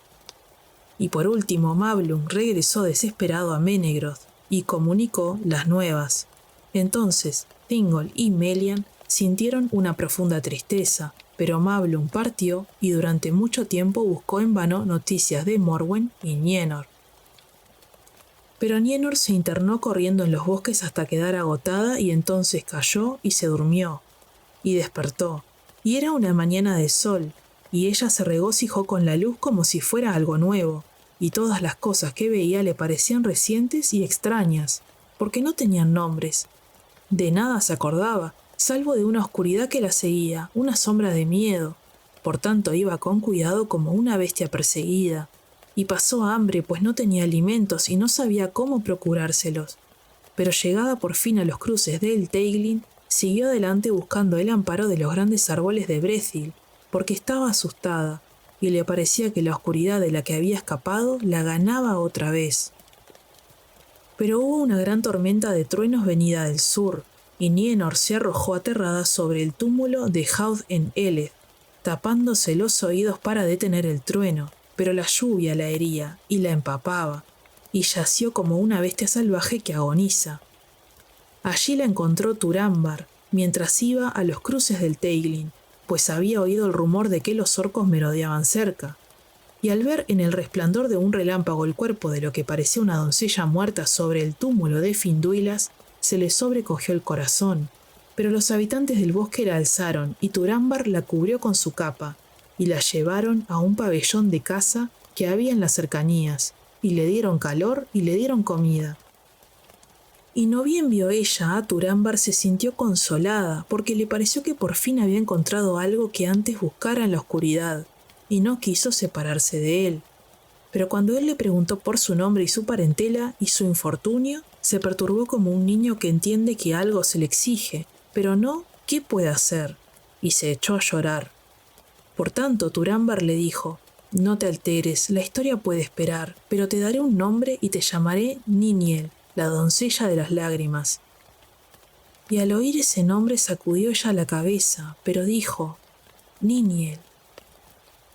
Y por último Mablung regresó desesperado a Menegroth y comunicó las nuevas. Entonces Thingol y Melian sintieron una profunda tristeza, pero Mablung partió y durante mucho tiempo buscó en vano noticias de Morwen y Nienor. Pero Nienor se internó corriendo en los bosques hasta quedar agotada y entonces cayó y se durmió. Y despertó, y era una mañana de sol, y ella se regocijó con la luz como si fuera algo nuevo, y todas las cosas que veía le parecían recientes y extrañas, porque no tenían nombres. De nada se acordaba, salvo de una oscuridad que la seguía, una sombra de miedo. Por tanto iba con cuidado como una bestia perseguida, y pasó hambre pues no tenía alimentos y no sabía cómo procurárselos. Pero llegada por fin a los cruces del Teiglin, siguió adelante buscando el amparo de los grandes árboles de Brethil, porque estaba asustada, y le parecía que la oscuridad de la que había escapado la ganaba otra vez. Pero hubo una gran tormenta de truenos venida del sur, y Nienor se arrojó aterrada sobre el túmulo de Hauth en Eleth, tapándose los oídos para detener el trueno, pero la lluvia la hería y la empapaba, y yació como una bestia salvaje que agoniza. Allí la encontró Turambar, mientras iba a los cruces del Teiglin, pues había oído el rumor de que los orcos merodeaban cerca, y al ver en el resplandor de un relámpago el cuerpo de lo que parecía una doncella muerta sobre el túmulo de Finduilas, se le sobrecogió el corazón, pero los habitantes del bosque la alzaron y Turambar la cubrió con su capa, y la llevaron a un pabellón de caza que había en las cercanías, y le dieron calor y le dieron comida. Y no bien vio ella a Turambar, se sintió consolada, porque le pareció que por fin había encontrado algo que antes buscara en la oscuridad, y no quiso separarse de él. Pero cuando él le preguntó por su nombre y su parentela y su infortunio, se perturbó como un niño que entiende que algo se le exige, pero no qué puede hacer, y se echó a llorar. Por tanto, Turambar le dijo: «No te alteres, la historia puede esperar, pero te daré un nombre y te llamaré Niniel, la doncella de las lágrimas». Y al oír ese nombre sacudió ella la cabeza, pero dijo: «Niniel».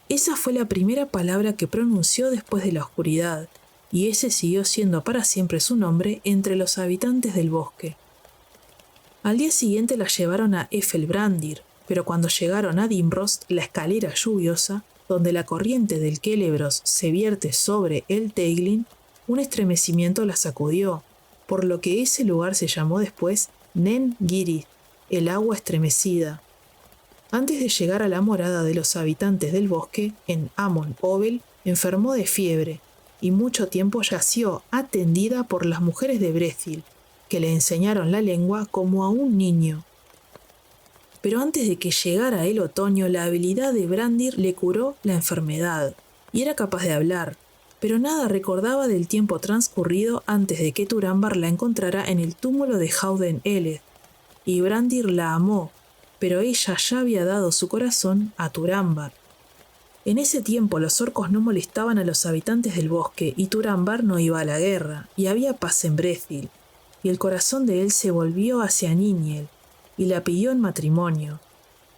Esa fue la primera palabra que pronunció después de la oscuridad, y ese siguió siendo para siempre su nombre entre los habitantes del bosque. Al día siguiente la llevaron a Efelbrandir, pero cuando llegaron a Dimrost, la escalera lluviosa, donde la corriente del Celebros se vierte sobre el Teiglin, un estremecimiento la sacudió, por lo que ese lugar se llamó después Nen Girith, el agua estremecida. Antes de llegar a la morada de los habitantes del bosque, en Amon Obel, enfermó de fiebre, y mucho tiempo yació atendida por las mujeres de Brethil, que le enseñaron la lengua como a un niño. Pero antes de que llegara el otoño, la habilidad de Brandir le curó la enfermedad, y era capaz de hablar, pero nada recordaba del tiempo transcurrido antes de que Turambar la encontrara en el túmulo de Hauth en Eleth, y Brandir la amó, pero ella ya había dado su corazón a Turambar. En ese tiempo los orcos no molestaban a los habitantes del bosque, y Turambar no iba a la guerra, y había paz en Brethil, y el corazón de él se volvió hacia Niniel, y la pidió en matrimonio,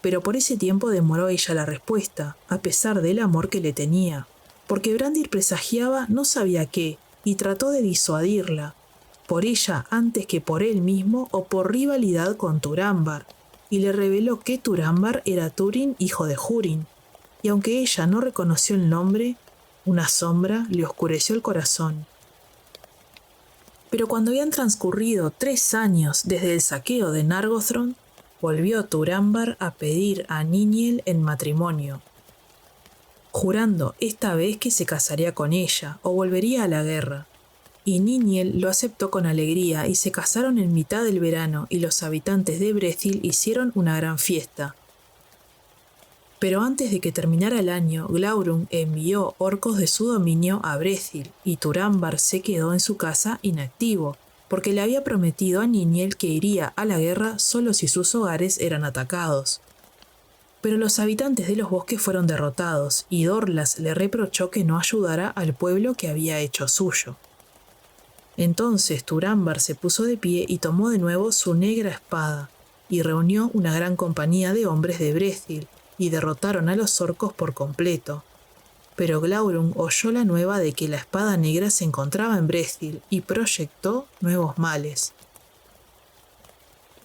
pero por ese tiempo demoró ella la respuesta, a pesar del amor que le tenía. porque Brandir presagiaba no sabía qué y trató de disuadirla, por ella antes que por él mismo o por rivalidad con Turambar, y le reveló que Turambar era Turin, hijo de Húrin, y aunque ella no reconoció el nombre, una sombra le oscureció el corazón. Pero cuando habían transcurrido 3 años desde el saqueo de Nargothrond, volvió Turambar a pedir a Niniel en matrimonio, jurando esta vez que se casaría con ella o volvería a la guerra. Y Niniel lo aceptó con alegría y se casaron en mitad del verano y los habitantes de Brethil hicieron una gran fiesta. Pero antes de que terminara el año, Glaurung envió orcos de su dominio a Brethil y Turambar se quedó en su casa inactivo, porque le había prometido a Niniel que iría a la guerra solo si sus hogares eran atacados. Pero los habitantes de los bosques fueron derrotados y Dorlas le reprochó que no ayudara al pueblo que había hecho suyo. Entonces Turambar se puso de pie y tomó de nuevo su negra espada, y reunió una gran compañía de hombres de Brethil, y derrotaron a los orcos por completo. Pero Glaurung oyó la nueva de que la espada negra se encontraba en Brethil y proyectó nuevos males.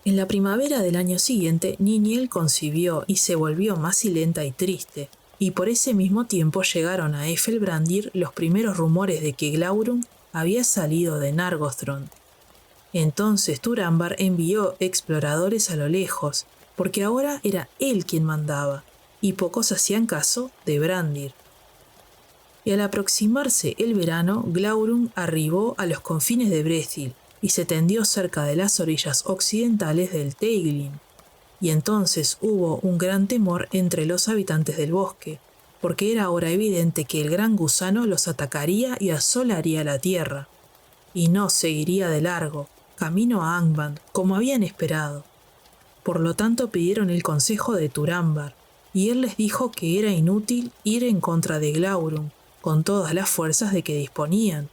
En la primavera del año siguiente, Niniel concibió y se volvió macilenta y triste, y por ese mismo tiempo llegaron a Efelbrandir los primeros rumores de que Glaurung había salido de Nargothrond. Entonces Turambar envió exploradores a lo lejos, porque ahora era él quien mandaba, y pocos hacían caso de Brandir. Y al aproximarse el verano, Glaurung arribó a los confines de Brethil y se tendió cerca de las orillas occidentales del Teiglin. Y entonces hubo un gran temor entre los habitantes del bosque, porque era ahora evidente que el gran gusano los atacaría y asolaría la tierra, y no seguiría de largo, camino a Angband, como habían esperado. Por lo tanto pidieron el consejo de Turambar, y él les dijo que era inútil ir en contra de Glaurung, con todas las fuerzas de que disponían,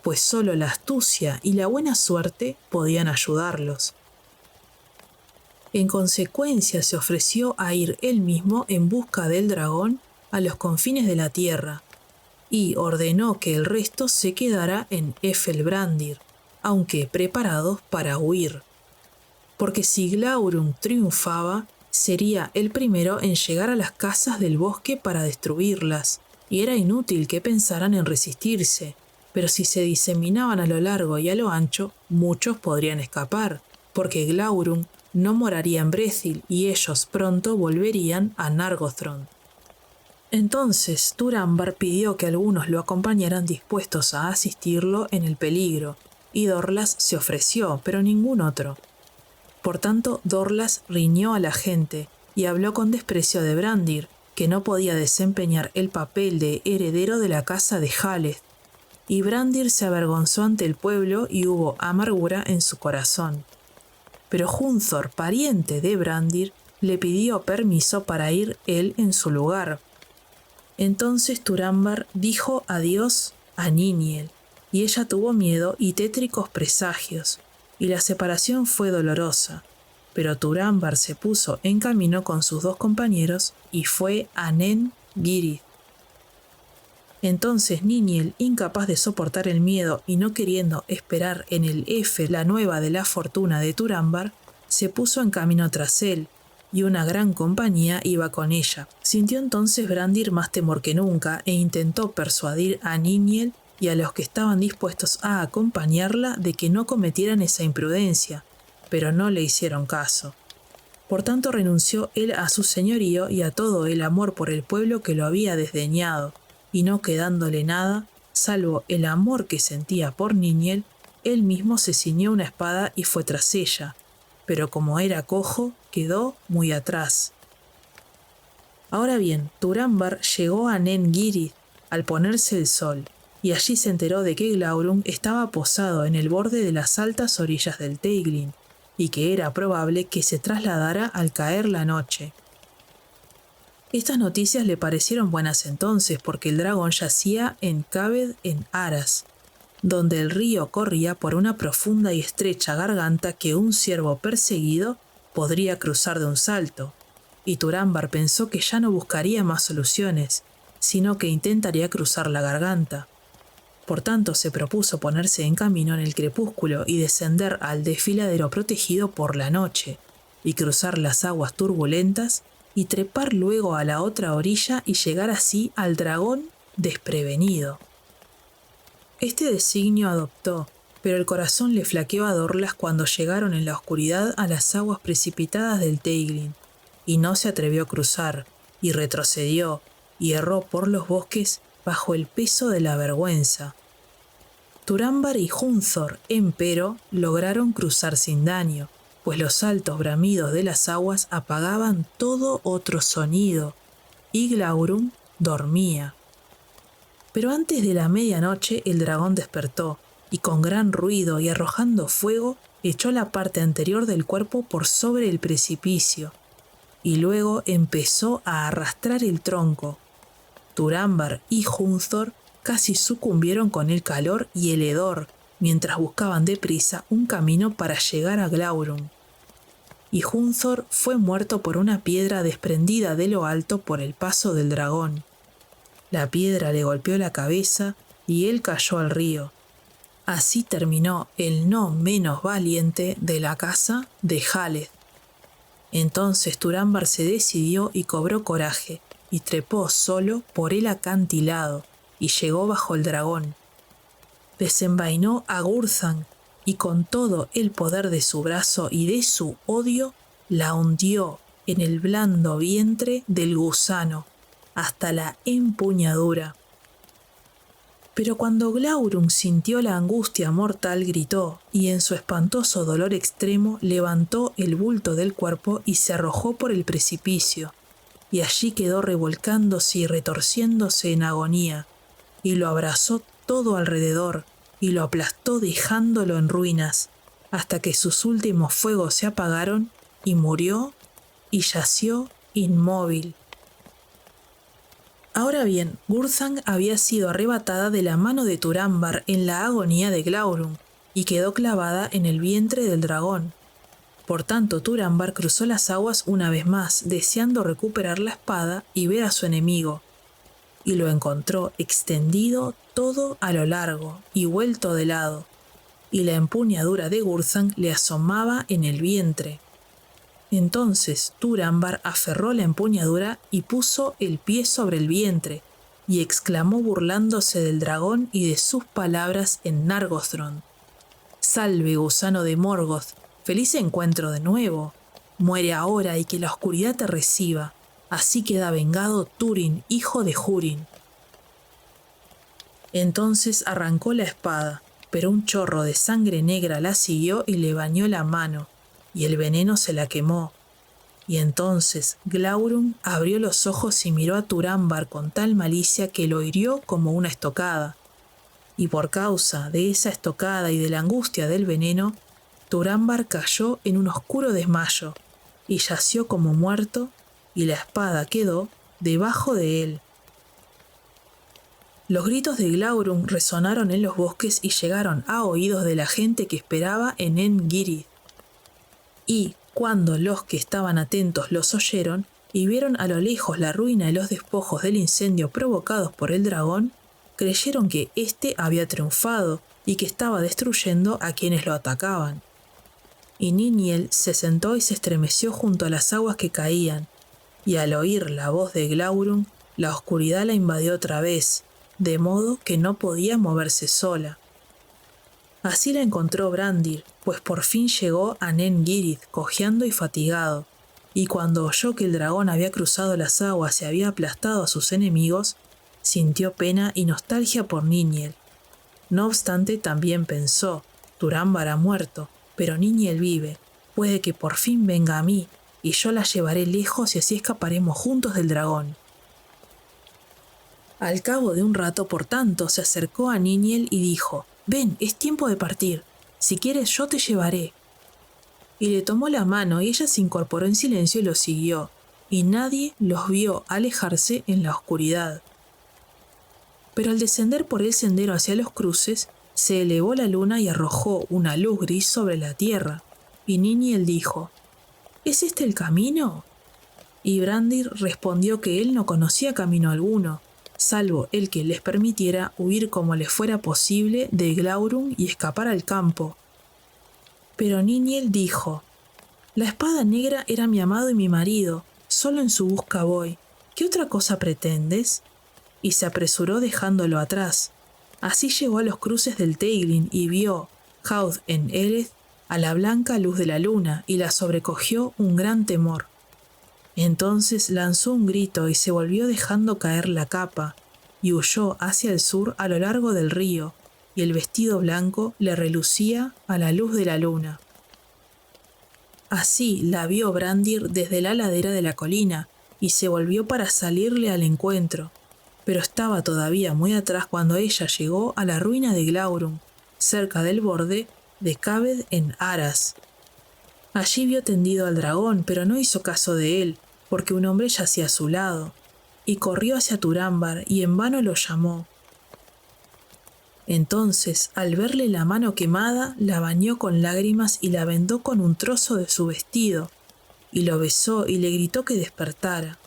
pues solo la astucia y la buena suerte podían ayudarlos. En consecuencia se ofreció a ir él mismo en busca del dragón a los confines de la tierra, y ordenó que el resto se quedara en Efelbrandir, aunque preparados para huir. Porque si Glaurung triunfaba, sería el primero en llegar a las casas del bosque para destruirlas, y era inútil que pensaran en resistirse, pero si se diseminaban a lo largo y a lo ancho, muchos podrían escapar, porque Glaurung no moraría en Brethil y ellos pronto volverían a Nargothrond. Entonces Turambar pidió que algunos lo acompañaran dispuestos a asistirlo en el peligro, y Dorlas se ofreció, pero ningún otro. Por tanto, Dorlas riñó a la gente y habló con desprecio de Brandir, que no podía desempeñar el papel de heredero de la casa de Haleth, y Brandir se avergonzó ante el pueblo y hubo amargura en su corazón. Pero Hunthor, pariente de Brandir, le pidió permiso para ir él en su lugar. Entonces Turambar dijo adiós a Niniel, y ella tuvo miedo y tétricos presagios, y la separación fue dolorosa, pero Turambar se puso en camino con sus 2 compañeros y fue a Nen Girith. Entonces Niniel, incapaz de soportar el miedo y no queriendo esperar en el Efe la nueva de la fortuna de Turambar, se puso en camino tras él, y una gran compañía iba con ella. Sintió entonces Brandir más temor que nunca e intentó persuadir a Niniel y a los que estaban dispuestos a acompañarla de que no cometieran esa imprudencia, pero no le hicieron caso. Por tanto renunció él a su señorío y a todo el amor por el pueblo que lo había desdeñado, y no quedándole nada, salvo el amor que sentía por Niniel, él mismo se ciñó una espada y fue tras ella, pero como era cojo, quedó muy atrás. Ahora bien, Turambar llegó a Nen Girith al ponerse el sol, y allí se enteró de que Glaurung estaba posado en el borde de las altas orillas del Teiglin, y que era probable que se trasladara al caer la noche. Estas noticias le parecieron buenas entonces, porque el dragón yacía en Cabed en Aras, donde el río corría por una profunda y estrecha garganta que un ciervo perseguido podría cruzar de un salto, y Turambar pensó que ya no buscaría más soluciones, sino que intentaría cruzar la garganta. Por tanto, se propuso ponerse en camino en el crepúsculo y descender al desfiladero protegido por la noche, y cruzar las aguas turbulentas, y trepar luego a la otra orilla y llegar así al dragón desprevenido. Este designio adoptó, pero el corazón le flaqueó a Dorlas cuando llegaron en la oscuridad a las aguas precipitadas del Teiglin, y no se atrevió a cruzar, y retrocedió, y erró por los bosques bajo el peso de la vergüenza. Turambar y Hunthor, empero, lograron cruzar sin daño, pues los altos bramidos de las aguas apagaban todo otro sonido, y Glaurung dormía. Pero antes de la medianoche el dragón despertó, y con gran ruido y arrojando fuego, echó la parte anterior del cuerpo por sobre el precipicio, y luego empezó a arrastrar el tronco. Turambar y Hunthor casi sucumbieron con el calor y el hedor, mientras buscaban deprisa un camino para llegar a Glaurung. Y Hunthor fue muerto por una piedra desprendida de lo alto por el paso del dragón. La piedra le golpeó la cabeza y él cayó al río. Así terminó el no menos valiente de la casa de Haleth. Entonces Turambar se decidió y cobró coraje, y trepó solo por el acantilado, y llegó bajo el dragón. Desenvainó a Gurthang, y con todo el poder de su brazo y de su odio, la hundió en el blando vientre del gusano, hasta la empuñadura. Pero cuando Glaurung sintió la angustia mortal, gritó, y en su espantoso dolor extremo levantó el bulto del cuerpo y se arrojó por el precipicio, y allí quedó revolcándose y retorciéndose en agonía, y lo abrazó todo alrededor, y lo aplastó dejándolo en ruinas, hasta que sus últimos fuegos se apagaron, y murió, y yació inmóvil. Ahora bien, Gurthang había sido arrebatada de la mano de Turambar en la agonía de Glaurung, y quedó clavada en el vientre del dragón. Por tanto, Turambar cruzó las aguas una vez más, deseando recuperar la espada y ver a su enemigo, y lo encontró extendido todo a lo largo y vuelto de lado, y la empuñadura de Gurthang le asomaba en el vientre. Entonces Turambar aferró la empuñadura y puso el pie sobre el vientre, y exclamó burlándose del dragón y de sus palabras en Nargothrond: «Salve, gusano de Morgoth, feliz encuentro de nuevo. Muere ahora y que la oscuridad te reciba. Así queda vengado Túrin, hijo de Húrin». Entonces arrancó la espada, pero un chorro de sangre negra la siguió y le bañó la mano, y el veneno se la quemó. Y entonces Glaurung abrió los ojos y miró a Turambar con tal malicia que lo hirió como una estocada. Y por causa de esa estocada y de la angustia del veneno, Turambar cayó en un oscuro desmayo, y yació como muerto, y la espada quedó debajo de él. Los gritos de Glaurung resonaron en los bosques y llegaron a oídos de la gente que esperaba en En-Girith. Y cuando los que estaban atentos los oyeron y vieron a lo lejos la ruina y los despojos del incendio provocados por el dragón, creyeron que éste había triunfado y que estaba destruyendo a quienes lo atacaban. Y Niniel se sentó y se estremeció junto a las aguas que caían, y al oír la voz de Glaurung, la oscuridad la invadió otra vez, de modo que no podía moverse sola. Así la encontró Brandir, pues por fin llegó a En-Girith cojeando y fatigado, y cuando oyó que el dragón había cruzado las aguas y había aplastado a sus enemigos, sintió pena y nostalgia por Niniel. No obstante, también pensó: Turambar ha muerto, pero Niniel vive, puede que por fin venga a mí, y yo la llevaré lejos y así escaparemos juntos del dragón. Al cabo de un rato, por tanto, se acercó a Niniel y dijo: «Ven, es tiempo de partir. Si quieres, yo te llevaré». Y le tomó la mano y ella se incorporó en silencio y lo siguió, y nadie los vio alejarse en la oscuridad. Pero al descender por el sendero hacia los cruces, se elevó la luna y arrojó una luz gris sobre la tierra, y Niniel dijo: «¿Es este el camino?». Y Brandir respondió que él no conocía camino alguno, salvo el que les permitiera huir como les fuera posible de Glaurung y escapar al campo. Pero Níniel dijo: «La espada negra era mi amado y mi marido, solo en su busca voy. ¿Qué otra cosa pretendes?». Y se apresuró dejándolo atrás. Así llegó a los cruces del Teiglin y vio, Haud en Ereth, a la blanca luz de la luna, y la sobrecogió un gran temor. Entonces lanzó un grito y se volvió dejando caer la capa, y huyó hacia el sur a lo largo del río, y el vestido blanco le relucía a la luz de la luna. Así la vio Brandir desde la ladera de la colina, y se volvió para salirle al encuentro, pero estaba todavía muy atrás cuando ella llegó a la ruina de Glaurung, cerca del borde de Cabed en Aras. Allí vio tendido al dragón, pero no hizo caso de él, porque un hombre yacía a su lado, y corrió hacia Turambar y en vano lo llamó. Entonces, al verle la mano quemada, la bañó con lágrimas y la vendó con un trozo de su vestido, y lo besó y le gritó que despertara.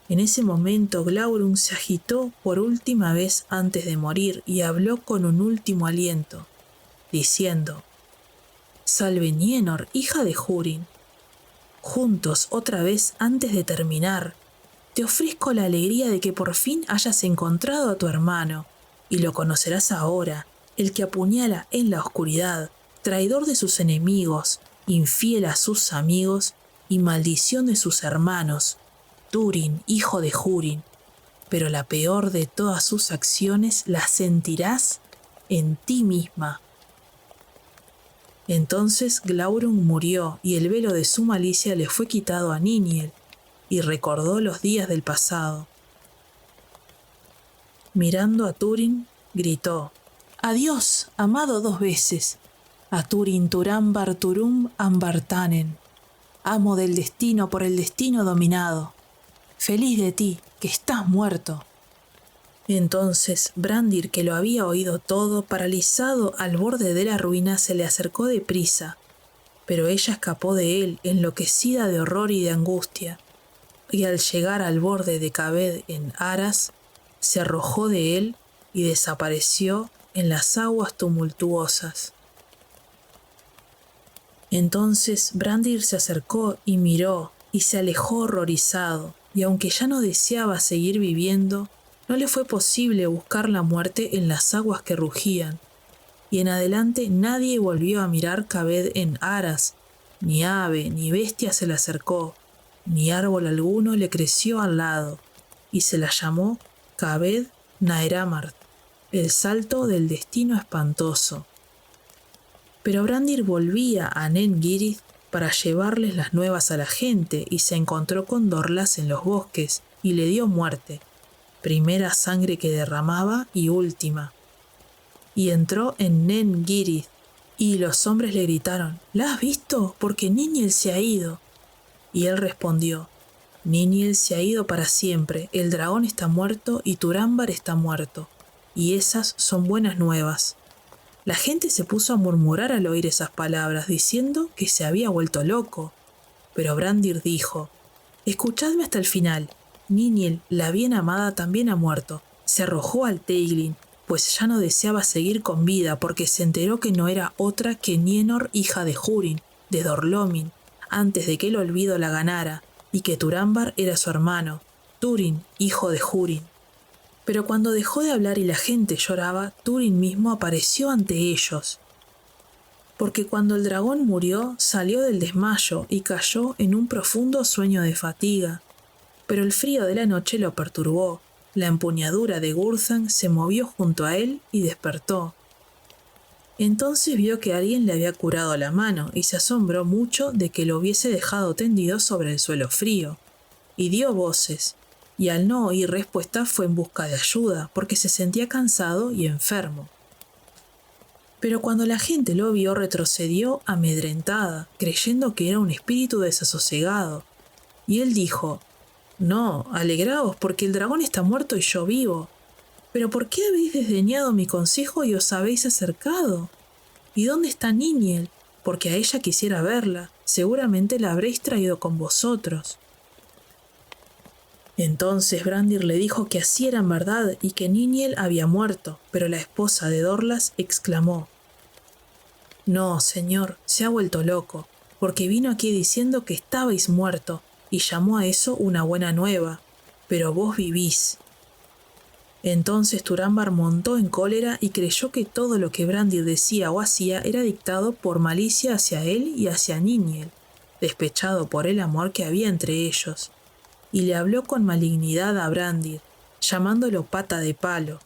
En ese momento Glaurung se agitó por última vez antes de morir y habló con un último aliento, diciendo: «Salve Nienor, hija de Húrin. Juntos otra vez antes de terminar, te ofrezco la alegría de que por fin hayas encontrado a tu hermano, y lo conocerás ahora, el que apuñala en la oscuridad, traidor de sus enemigos, infiel a sus amigos y maldición de sus hermanos, Túrin, hijo de Húrin, pero la peor de todas sus acciones la sentirás en ti misma». Entonces Glaurung murió y el velo de su malicia le fue quitado a Níniel, y recordó los días del pasado. Mirando a Túrin, gritó: «Adiós, amado 2 veces, a Túrin Turambar Turum Ambartanen, amo del destino por el destino dominado. Feliz de ti, que estás muerto». Entonces Brandir, que lo había oído todo, paralizado al borde de la ruina, se le acercó deprisa, pero ella escapó de él, enloquecida de horror y de angustia, y al llegar al borde de Cabed en Aras, se arrojó de él y desapareció en las aguas tumultuosas. Entonces Brandir se acercó y miró, y se alejó horrorizado, y aunque ya no deseaba seguir viviendo, no le fue posible buscar la muerte en las aguas que rugían, y en adelante nadie volvió a mirar Cabed en Aras, ni ave ni bestia se le acercó, ni árbol alguno le creció al lado, y se la llamó Cabed Naeramart, el salto del destino espantoso. Pero Brandir volvía a Nen Girith para llevarles las nuevas a la gente, y se encontró con Dorlas en los bosques, y le dio muerte, primera sangre que derramaba y última. Y entró en Nen Girith, y los hombres le gritaron: «¿La has visto? Porque Níniel se ha ido». Y él respondió: «Níniel se ha ido para siempre, el dragón está muerto y Turambar está muerto, y esas son buenas nuevas». La gente se puso a murmurar al oír esas palabras, diciendo que se había vuelto loco. Pero Brandir dijo: «Escuchadme hasta el final. Níniel, la bien amada, también ha muerto. Se arrojó al Teiglin, pues ya no deseaba seguir con vida, porque se enteró que no era otra que Nienor, hija de Húrin, de Dorlomin, antes de que el olvido la ganara, y que Turambar era su hermano, Túrin, hijo de Húrin». Pero cuando dejó de hablar y la gente lloraba, Túrin mismo apareció ante ellos. Porque cuando el dragón murió, salió del desmayo y cayó en un profundo sueño de fatiga. Pero el frío de la noche lo perturbó. La empuñadura de Gurthang se movió junto a él y despertó. Entonces vio que alguien le había curado la mano y se asombró mucho de que lo hubiese dejado tendido sobre el suelo frío. Y dio voces, y al no oír respuesta fue en busca de ayuda, porque se sentía cansado y enfermo. Pero cuando la gente lo vio, retrocedió amedrentada, creyendo que era un espíritu desasosegado. Y él dijo: «No, alegraos, porque el dragón está muerto y yo vivo. ¿Pero por qué habéis desdeñado mi consejo y os habéis acercado? ¿Y dónde está Níniel? Porque a ella quisiera verla, seguramente la habréis traído con vosotros». Entonces Brandir le dijo que así era en verdad y que Níniel había muerto, pero la esposa de Dorlas exclamó: «No, señor, se ha vuelto loco, porque vino aquí diciendo que estabais muerto, y llamó a eso una buena nueva, pero vos vivís». Entonces Turambar montó en cólera y creyó que todo lo que Brandir decía o hacía era dictado por malicia hacia él y hacia Níniel, despechado por el amor que había entre ellos, y le habló con malignidad a Brandir, llamándolo pata de palo.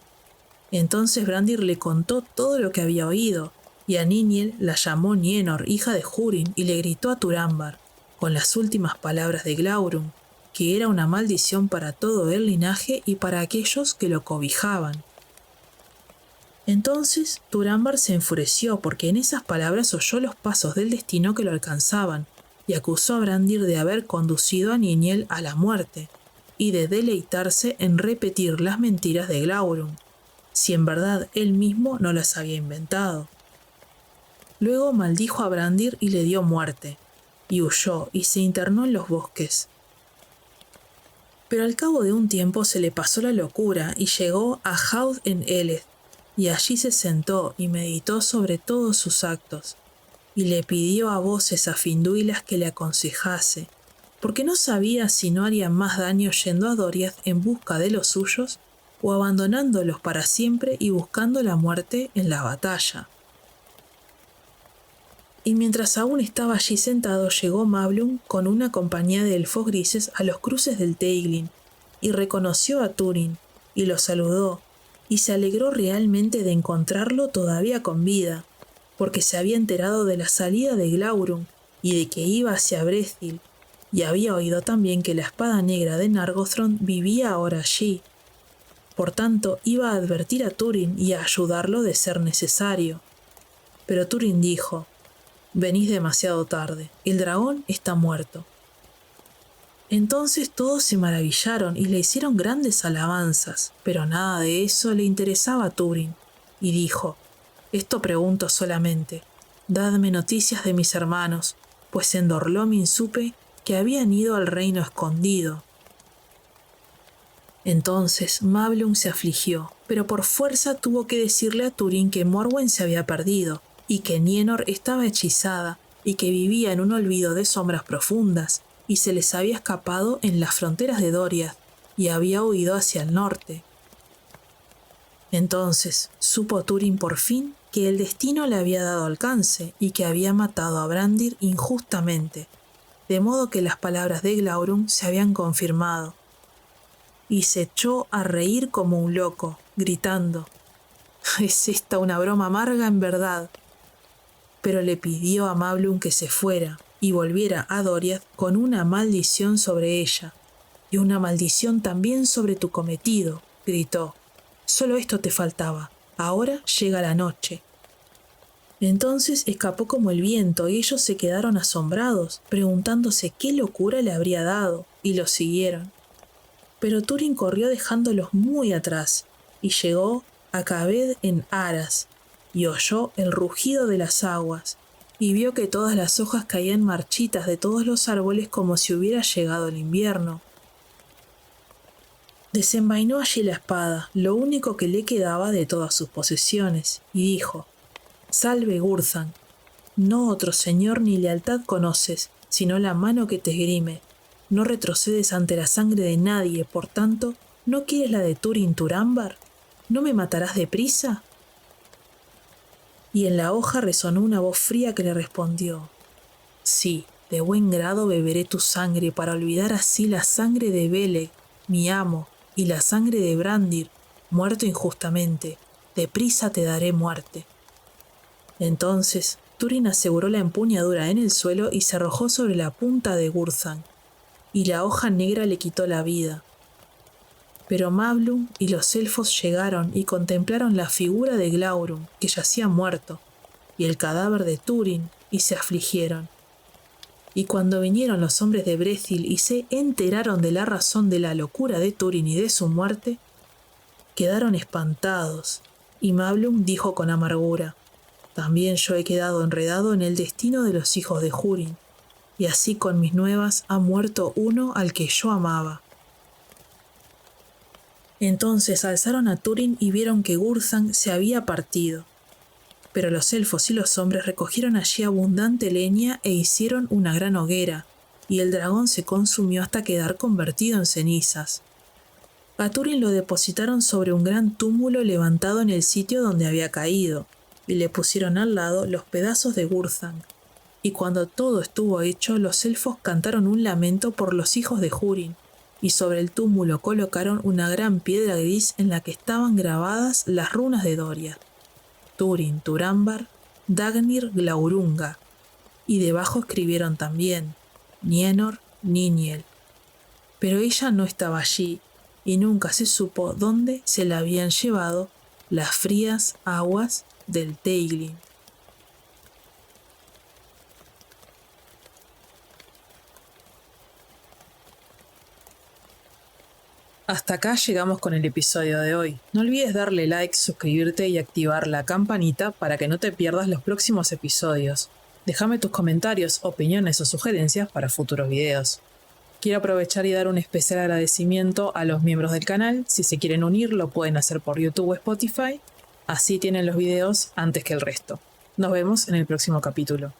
Entonces Brandir le contó todo lo que había oído, y a Níniel la llamó Nienor, hija de Húrin, y le gritó a Turambar, con las últimas palabras de Glaurung, que era una maldición para todo el linaje y para aquellos que lo cobijaban. Entonces Turambar se enfureció porque en esas palabras oyó los pasos del destino que lo alcanzaban, y acusó a Brandir de haber conducido a Níniel a la muerte, y de deleitarse en repetir las mentiras de Glaurung, si en verdad él mismo no las había inventado. Luego maldijo a Brandir y le dio muerte, y huyó y se internó en los bosques. Pero al cabo de un tiempo se le pasó la locura y llegó a Jaud en Eleth, y allí se sentó y meditó sobre todos sus actos, y le pidió a voces a Finduilas que le aconsejase, porque no sabía si no haría más daño yendo a Doriath en busca de los suyos o abandonándolos para siempre y buscando la muerte en la batalla. Y mientras aún estaba allí sentado, llegó Mablung con una compañía de elfos grises a los cruces del Teiglin, y reconoció a Túrin, y lo saludó, y se alegró realmente de encontrarlo todavía con vida, porque se había enterado de la salida de Glaurung, y de que iba hacia Brethil, y había oído también que la espada negra de Nargothrond vivía ahora allí. Por tanto, iba a advertir a Túrin y a ayudarlo de ser necesario. Pero Túrin dijo: «Venís demasiado tarde, el dragón está muerto». Entonces todos se maravillaron y le hicieron grandes alabanzas, pero nada de eso le interesaba a Túrin, y dijo: «Esto pregunto solamente, dadme noticias de mis hermanos, pues en Dorlomin supe que habían ido al reino escondido». Entonces Mablung se afligió, pero por fuerza tuvo que decirle a Túrin que Morwen se había perdido, y que Nienor estaba hechizada, y que vivía en un olvido de sombras profundas, y se les había escapado en las fronteras de Doriath, y había huido hacia el norte. Entonces supo Túrin por fin que el destino le había dado alcance, y que había matado a Brandir injustamente, de modo que las palabras de Glaurung se habían confirmado, y se echó a reír como un loco, gritando: «¿Es esta una broma amarga en verdad?». Pero le pidió a Mablung que se fuera y volviera a Doriath con una maldición sobre ella, «y una maldición también sobre tu cometido», gritó. «Solo esto te faltaba. Ahora llega la noche». Entonces escapó como el viento y ellos se quedaron asombrados, preguntándose qué locura le habría dado, y lo siguieron. Pero Túrin corrió dejándolos muy atrás, y llegó a Cabed en Aras, y oyó el rugido de las aguas, y vio que todas las hojas caían marchitas de todos los árboles como si hubiera llegado el invierno. Desenvainó allí la espada, lo único que le quedaba de todas sus posesiones, y dijo: «Salve Gurthanc, no otro señor ni lealtad conoces, sino la mano que te esgrime. No retrocedes ante la sangre de nadie, por tanto, ¿no quieres la de Túrin Turambar? ¿No me matarás deprisa?». Y en la hoja resonó una voz fría que le respondió: «Sí, de buen grado beberé tu sangre para olvidar así la sangre de Beleg, mi amo, y la sangre de Brandir, muerto injustamente. Deprisa te daré muerte». Entonces Túrin aseguró la empuñadura en el suelo y se arrojó sobre la punta de Gurthanc, y la hoja negra le quitó la vida. Pero Mablung y los elfos llegaron y contemplaron la figura de Glaurung, que yacía muerto, y el cadáver de Túrin, y se afligieron. Y cuando vinieron los hombres de Brethil y se enteraron de la razón de la locura de Túrin y de su muerte, quedaron espantados, y Mablung dijo con amargura: «También yo he quedado enredado en el destino de los hijos de Húrin, y así con mis nuevas ha muerto uno al que yo amaba». Entonces alzaron a Túrin y vieron que Gurthang se había partido. Pero los elfos y los hombres recogieron allí abundante leña e hicieron una gran hoguera, y el dragón se consumió hasta quedar convertido en cenizas. A Túrin lo depositaron sobre un gran túmulo levantado en el sitio donde había caído, y le pusieron al lado los pedazos de Gurthang. Y cuando todo estuvo hecho, los elfos cantaron un lamento por los hijos de Húrin, y sobre el túmulo colocaron una gran piedra gris en la que estaban grabadas las runas de Doria: Túrin, Turambar, Dagnir, Glaurunga, y debajo escribieron también Nienor, Niniel. Pero ella no estaba allí, y nunca se supo dónde se la habían llevado las frías aguas del Teiglin. Hasta acá llegamos con el episodio de hoy. No olvides darle like, suscribirte y activar la campanita para que no te pierdas los próximos episodios. Déjame tus comentarios, opiniones o sugerencias para futuros videos. Quiero aprovechar y dar un especial agradecimiento a los miembros del canal. Si se quieren unir, lo pueden hacer por YouTube o Spotify. Así tienen los videos antes que el resto. Nos vemos en el próximo capítulo.